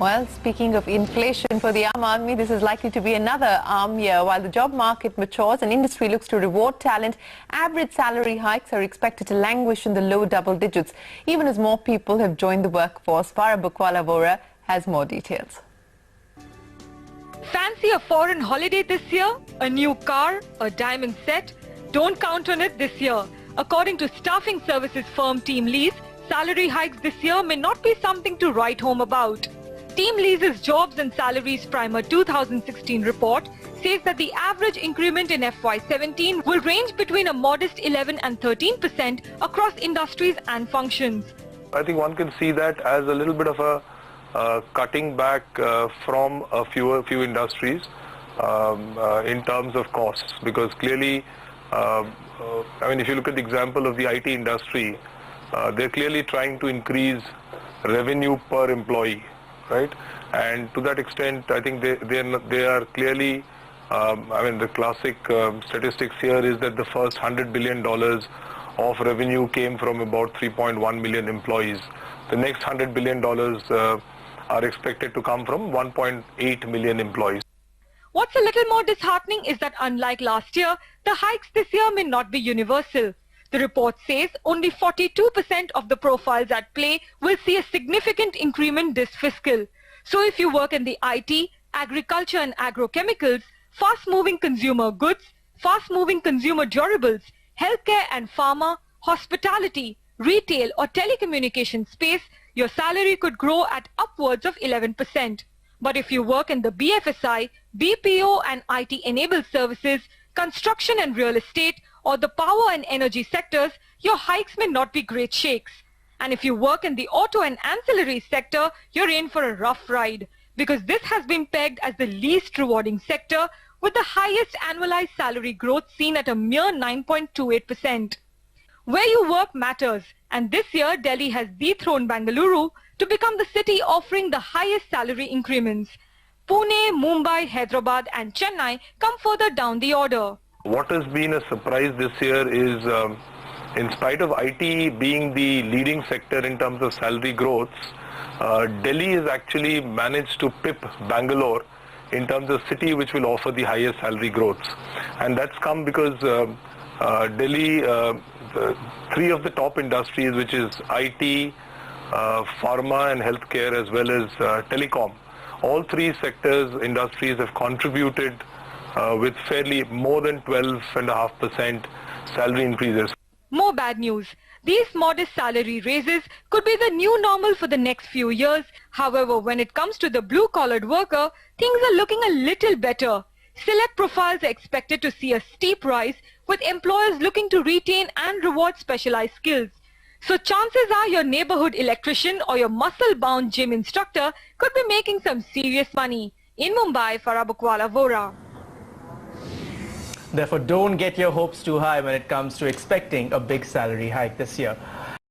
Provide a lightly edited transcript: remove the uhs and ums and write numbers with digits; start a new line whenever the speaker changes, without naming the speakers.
Well, speaking of inflation for the Aam Aadmi, this is likely to be another arm year. While the job market matures and industry looks to reward talent, average salary hikes are expected to languish in the low double digits, even as more people have joined the workforce. Farah Bukwala Vora has more details.
Fancy a foreign holiday this year? A new car? A diamond set? Don't count on it this year. According to staffing services firm TeamLease, salary hikes this year may not be something to write home about. TeamLease's Jobs and Salaries Primer 2016 report says that the average increment in FY'17 will range between a modest 11 and 13% across industries and functions.
I think one can see that as a little bit of a cutting back from a few industries in terms of costs, because clearly, if you look at the example of the IT industry, they're clearly trying to increase revenue per employee. Right, and to that extent, I think they are clearly. The classic statistics here is that the first $100 billion of revenue came from about 3.1 million employees. The next $100 billion are expected to come from 1.8 million employees.
What's a little more disheartening is that unlike last year, the hikes this year may not be universal. The report says only 42% of the profiles at play will see a significant increment this fiscal. So if you work in the IT, agriculture and agrochemicals, fast-moving consumer goods, fast-moving consumer durables, healthcare and pharma, hospitality, retail or telecommunication space, your salary could grow at upwards of 11%. But if you work in the BFSI, BPO and IT-enabled services, construction and real estate, or the power and energy sectors, your hikes may not be great shakes. And if you work in the auto and ancillary sector, you're in for a rough ride, because this has been pegged as the least rewarding sector, with the highest annualized salary growth seen at a mere 9.28%. Where you work matters, and this year Delhi has dethroned Bengaluru to become the city offering the highest salary increments. Pune, Mumbai, Hyderabad and Chennai come further down the order.
What has been a surprise this year is, in spite of IT being the leading sector in terms of salary growths, Delhi has actually managed to pip Bangalore in terms of city which will offer the highest salary growths. And that's come because Delhi, three of the top industries, which is IT, pharma and healthcare, as well as telecom, all three industries have contributed with fairly more than 12.5% salary increases.
More bad news. These modest salary raises could be the new normal for the next few years. However, when it comes to the blue-collared worker, things are looking a little better. Select profiles are expected to see a steep rise, with employers looking to retain and reward specialized skills. So chances are your neighborhood electrician or your muscle-bound gym instructor could be making some serious money. In Mumbai, Farah Bukwala Vora.
Therefore, don't get your hopes too high when it comes to expecting a big salary hike this year.